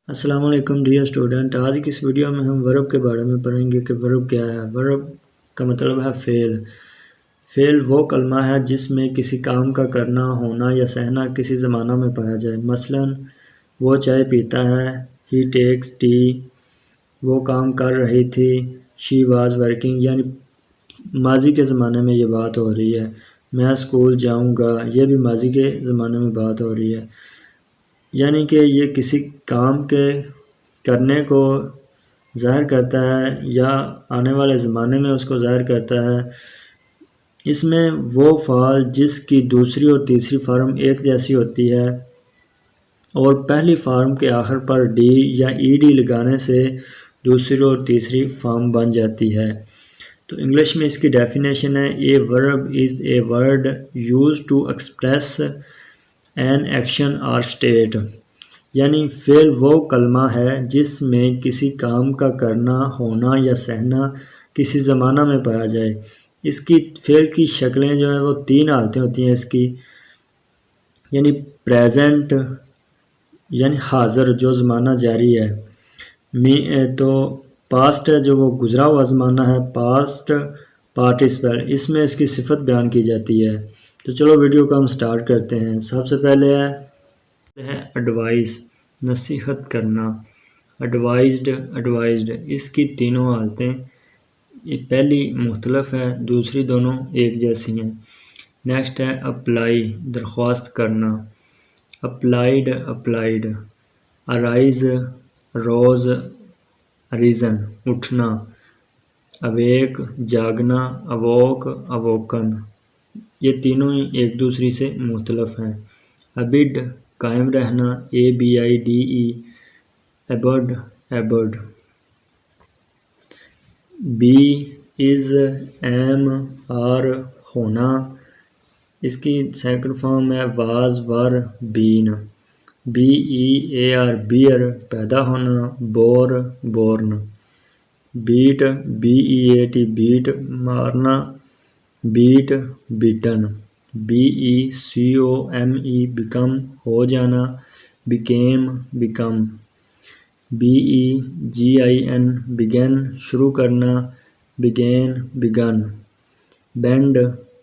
अस्सलाम वालेकुम dear student. आज की इस वीडियो में हम वर्ब के बारे में पढ़ेंगे कि वर्ब क्या है। वर्ब का मतलब है फेल। फेल वो कलमा है जिसमें किसी काम का करना, होना या सहना किसी ज़माना में पाया जाए। मसलन वो चाय पीता है, ही टेक्स टी, वो काम कर रही थी, शी वाज वर्किंग, यानी माजी के ज़माने में ये बात हो रही है। मैं स्कूल जाऊंगा, ये भी माजी के ज़माने में बात हो रही है। यानी कि ये किसी काम के करने को ज़ाहिर करता है या आने वाले ज़माने में उसको ज़ाहिर करता है। इसमें वो फ़ाल जिसकी दूसरी और तीसरी फॉर्म एक जैसी होती है और पहली फॉर्म के आखिर पर डी या ईडी लगाने से दूसरी और तीसरी फॉर्म बन जाती है। तो इंग्लिश में इसकी डेफिनेशन है, a verb is a word used to express an action or state. यानी फ़ेल वो कलमा है जिसमें किसी काम का करना, होना या सहना किसी ज़माना में पाया जाए। इसकी फ़ेल की शक्लें जो है वो तीन हालतें होती हैं इसकी, यानी प्रेजेंट यानी हाज़िर जो ज़माना जारी है, तो पास्ट है जो वो गुज़रा हुआ ज़माना है, पास्ट पार्टिसिपल, इसमें इसकी सिफत बयान की जाती है। तो चलो वीडियो को हम स्टार्ट करते हैं। सबसे पहले है एडवाइस, नसीहत करना, एडवाइज्ड एडवाइज्ड। इसकी तीनों हालतें, ये पहली मुख्तलफ है, दूसरी दोनों एक जैसी हैं। नेक्स्ट है अप्लाई, दरख्वास्त करना, अप्लाइड अप्लाइड, अराइज रोज़, रीज़न उठना, अवेक जागना, अवोक अवोकन। ये तीनों ही एक दूसरे से मुख्तलफ हैं। अबिड कायम रहना, ABIDE, abode abode. Be is am are होना, इसकी सेकंड फॉर्म है was were been. BEAR bear पैदा होना, bore born. Beat BEAT beat मारना, बीट बीटन। BECOME बिकम हो जाना, बिकेम बिकम। BEGIN बिगन शुरू करना, began begun. Bend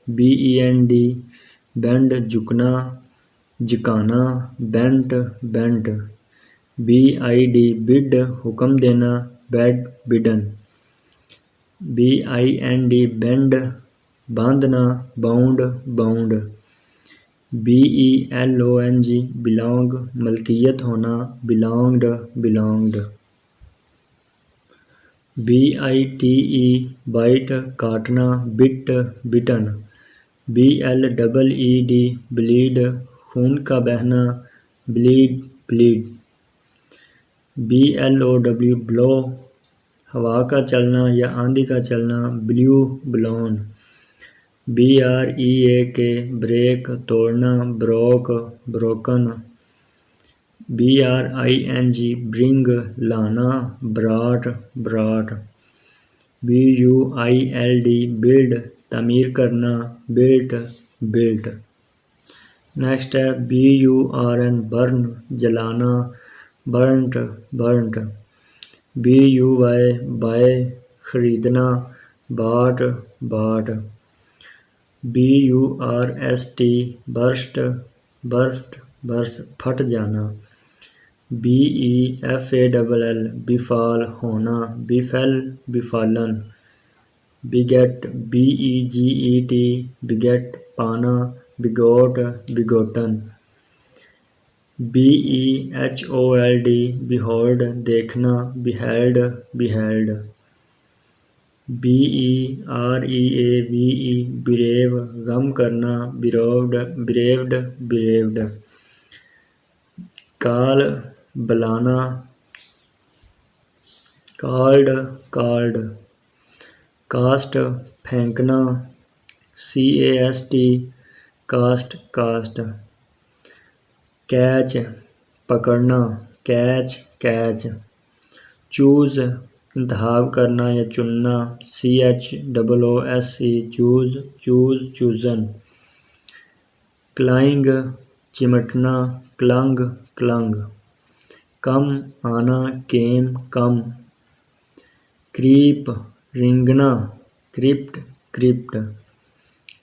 BEND bend झुकना, झुकाना, बेंट बेंट। BID बिड हुक्म देना, बेड बिडन। BIND बेंड बांधना, बाउंड बाउंड। BELONG बिलोंग मलकियत होना, बिलोंग्ड बिलोंग्ड। BITE बाइट काटना, बिट बिटन। BLEED ब्लीड खून का बहना, ब्लीड ब्लीड। BLOW ब्लो हवा का चलना या आंधी का चलना, ब्ल्यू ब्लोन। BREAK ब्रेक तोड़ना, ब्रोक ब्रोकन। BRING ब्रिंग लाना, ब्राट ब्राट। BUILD बिल्ड तामीर करना, बिल्ट बिल्ट। नेक्स्ट है BURN बर्न जलाना, बर्नट बर्नट। BUY बाय खरीदना, बाट बाट। BURST बर्स्ट बर्स्ट बर्स फट जाना। BEFALL बिफाल होना, बिफेल बिफालन। बिगेट BEGET बिगेट पाना, बिगोट बिगोटन। BEHOLD बिहोल्ड देखना, बिहेल्ड बिहेल्ड। BEREAVE बिरेव गम करना, बिरोव्ड बिरेव्ड बिरेव्ड। कॉल बुलाना, कॉल्ड कॉल्ड। कास्ट फेंकना, CAST कास्ट कास्ट। कैच पकड़ना, कैच कैच। चूज़ इंतखाब करना या चुनना, CHOOSE choose choose chosen. Cling चिमटना, क्लंग क्लंग। कम आना केम कम, क्रीप रिंगना क्रिप्ट क्रिप्ट,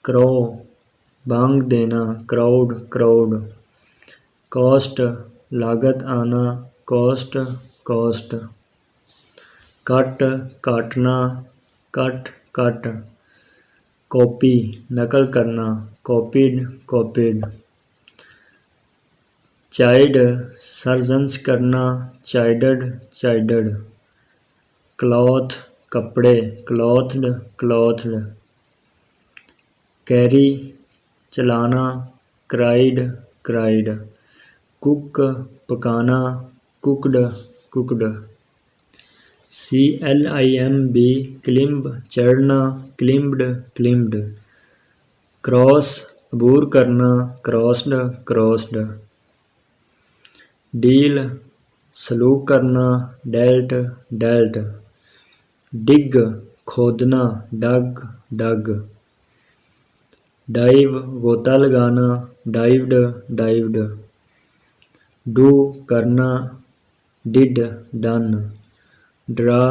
क्रो बांग देना क्राउड क्राउड, कॉस्ट लागत आना कॉस्ट कॉस्ट, कट काटना कट कट, कॉपी नकल करना कॉपीड कॉपीड, चाइड सर्जन्स करना चाइडड चाइडड, क्लॉथ कपड़े क्लॉथड क्लॉथड, कैरी चलाना क्राइड क्राइड, कुक पकाना कुकड कुकड, CLIMB क्लिम्ब चढ़ना क्लिम्बड क्लिम्बड, क्रॉस अबूर करना क्रॉस्ड क्रॉस्ड, डील सलूक करना डेल्ट डेल्ट, डिग खोदना डग डग, डाइव गोता लगाना डाइव्ड डाइव्ड, डू करना डिड डन, ड्रा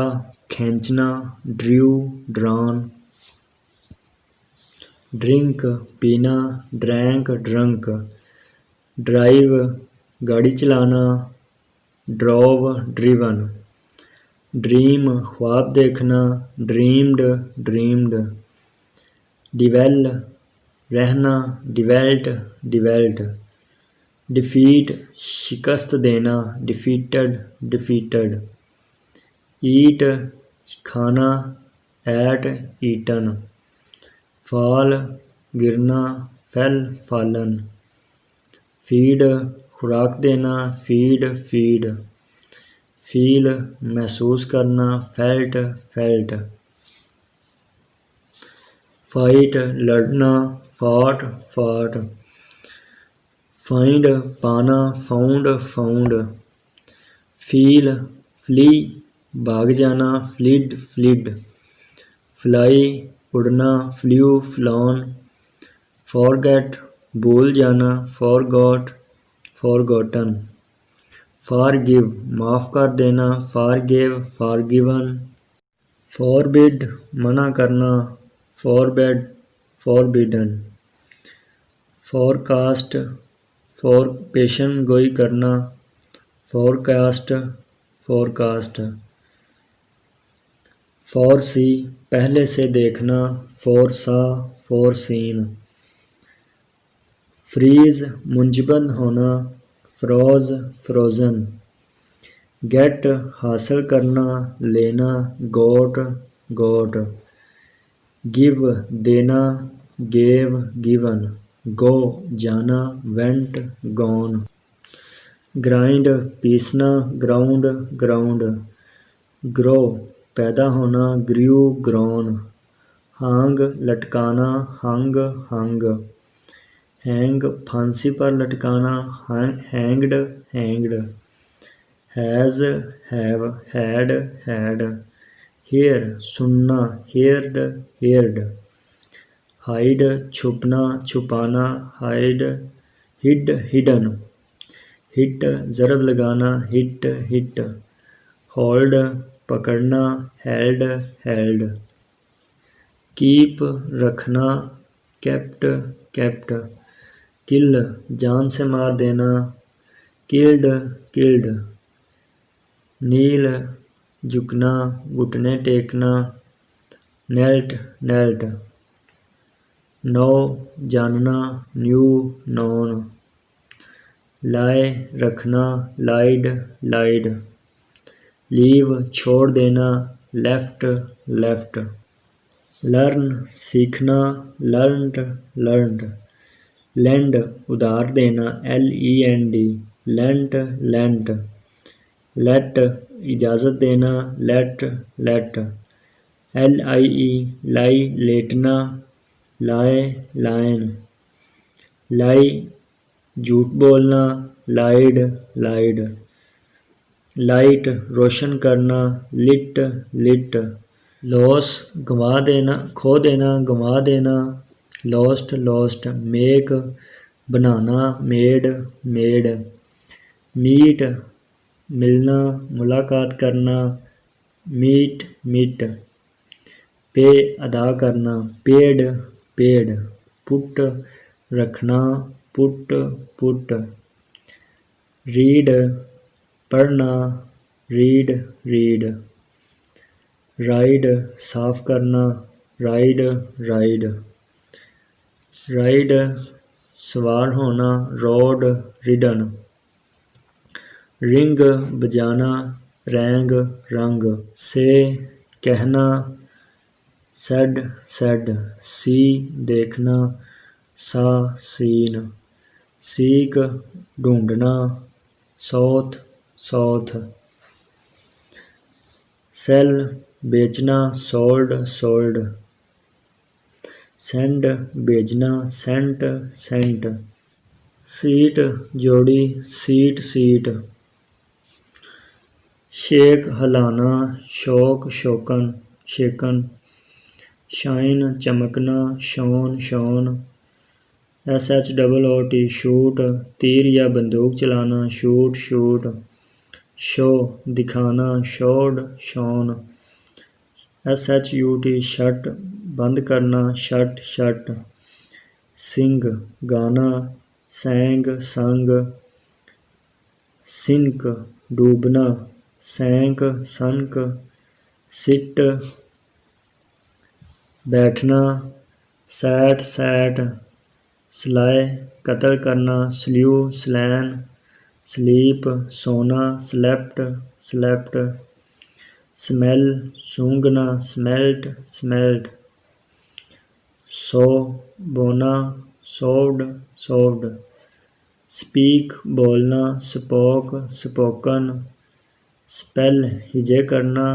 खींचना ड्रू ड्रॉन, ड्रिंक पीना ड्रैंक ड्रंक, ड्राइव गाड़ी चलाना ड्रॉव ड्रिवन, ड्रीम ख्वाब देखना ड्रीम्ड ड्रीम्ड, डिवेल रहना डिवेल्ट डिवेल्ट, डिफीट शिकस्त देना डिफीटेड डिफीटेड, ईट खाना एट ईटन, फॉल गिरना फेल फॉलन, फीड खुराक देना फीड फीड, फील महसूस करना फेल्ट फेल्ट, फाइट लड़ना फॉट फॉट, फाइंड पाना फाउंड फाउंड, फील फ्ली भाग जाना फ्लिड फ्लिड, फ्लाई उड़ना फ्ल्यू फ्लॉन, फॉरगेट भूल जाना फॉरगॉट फॉरगॉटन, फॉरगिव माफ़ कर देना फॉरगिव फॉरगिवन, फॉरबिड मना करना फॉरबेड फॉरबिडन, फॉरकास्ट फॉर पेशन गोई करना फॉरकास्ट फॉरकास्ट, फॉरसी पहले से देखना फॉरसा फॉरसीन, फ्रीज मुंजबंद होना फ्रोज फ्रोज़न, गेट हासिल करना लेना गोट गोट, गिव देना गेव गिवन, गो जाना वेंट गॉन, ग्राइंड पीसना ग्राउंड ग्राउंड, ग्रो पैदा होना ग्रू ग्रोन, हांग लटकाना हंग हंग, हैंग फांसी पर लटकाना hanged hanged, has have had had, hear सुनना हेयर्ड हेयर्ड, हाइड छुपना छुपाना हाइड हिड हिडन, हिट ज़रब लगाना हिट हिट, होल्ड पकड़ना हेल्ड हेल्ड, कीप रखना केप्ट केप्ट, किल जान से मार देना किल्ड किल्ड, नील झुकना घुटने टेकना नेल्ट नेल्ट, नो जानना न्यू नॉन, लाए रखना लाइड लाइड, लीव छोड़ देना लेफ्ट लेफ्ट, लर्न सीखना लर्नड लर्नड, लेंड उधार देना LEND लेंट लेंट, लेट इजाज़त देना लेट लेट, LIE लाई लेटना लाए लाइन, लाई झूठ बोलना लाइड लाइड, लाइट रोशन करना लिट लिट, लॉस गंवा देना खो देना गंवा देना लॉस्ट लॉस्ट, मेक बनाना मेड मेड, मीट मिलना, मुलाकात करना, मीट मीट, पे अदा करना, पेड पेड, पुट रखना, पुट पुट, रीड पढ़ना, रीड रीड, राइड साफ करना, राइड राइड, राइड सवार होना, रोड रिडन, रिंग बजाना, रैंग रंग, से कहना, सेड सेड, सी देखना, सा सीन, सीक ढूंढना, सौथ सौथ, सेल बेचना, सोल्ड सोल्ड, सेंड भेजना, सेंट सेंट, सीट जोड़ी, सीट सीट, शेक हिलाना, शोक शोकन शेकन, शाइन चमकना, शोन शोन, SHOOT शूट, तीर या बंदूक चलाना, शूट शूट, शो दिखाना, शोड शोन, SHUT शट बंद करना, शट शट, सिंग गाना, सैंग संग, सिंक डूबना, सैंक सनक, सिट बैठना, सैट सैट, स्लाय कत्ल करना, स्ल्यू स्लैन, स्लीप सोना, स्लेप्ट स्लेप्ट, स्मेल सूंघना, स्मेल्ट स्मेल्ट, सो बोना, सोव्ड सोव्ड, स्पीक बोलना, स्पोक स्पोकन, स्पेल हिजे करना,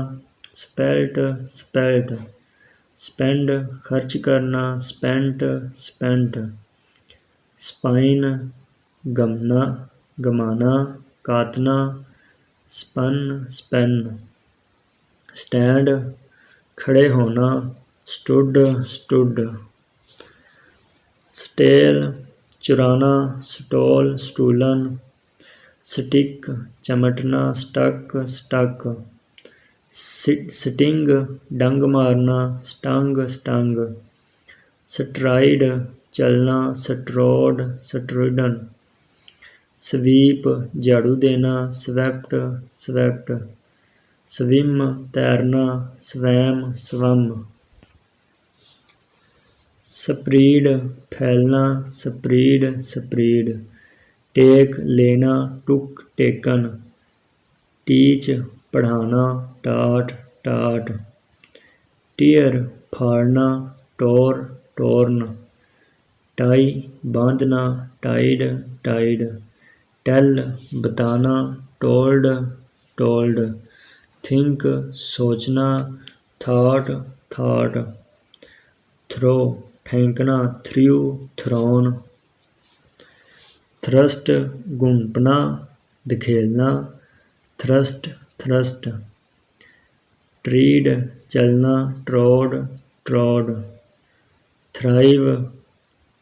स्पेल्ट स्पेल्ट, स्पेंड खर्च करना, स्पेंट स्पेंट, स्पाइन गमना गमाना, कातना, स्पन स्पेन, स्टैंड खड़े होना, स्टूड स्टूड, स्टेल चुराना, स्टोल स्टूलन, स्टिक चमटना, स्टक स्टक, स्टिंग डंग मारना, स्टंग स्टंग, स्ट्राइड चलना, स्ट्रोड स्ट्रोडन, स्वीप झाड़ू देना, स्वेप्ट स्वेप्ट, स्विम तैरना, स्वैम स्वम, स्प्रीड फैलना, स्प्रीड स्प्रीड, टेक लेना, टुक टेकन, टीच पढ़ाना, टाट टाट, टीयर फाड़ना, टोर टोर्न, टाई बांधना, टाइड टाइड, टेल बताना, टोल्ड टोल्ड, थिंक सोचना, थॉट थॉट, थ्रो फेंकना, थ्रू थ्रोन, थ्रस्ट घुंपना धकेलना, थ्रस्ट थ्रस्ट, ट्रीड चलना, ट्रोड ट्रोड, थ्राइव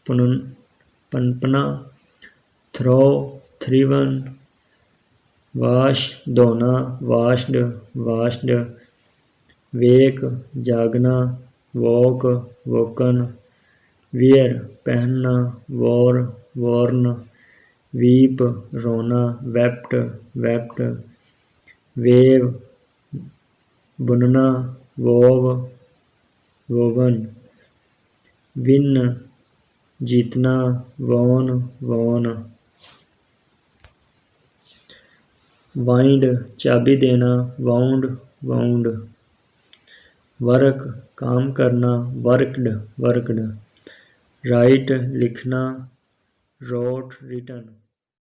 पनपना, थ्रो थ्रीवन, वाश धोना, वाश्ड वाश्ड, वेक जागना, वॉक वोकन, वियर पहनना, वॉर वॉर्न, वीप रोना, वेप्ट वेप्ट, वेव बुनना, वोव वोवन, विन जीतना, वॉन वॉन, वाइंड चाबी देना, वाउंड वाउंड, वर्क काम करना, वर्कड वर्कड, राइट लिखना, रोट रिटन।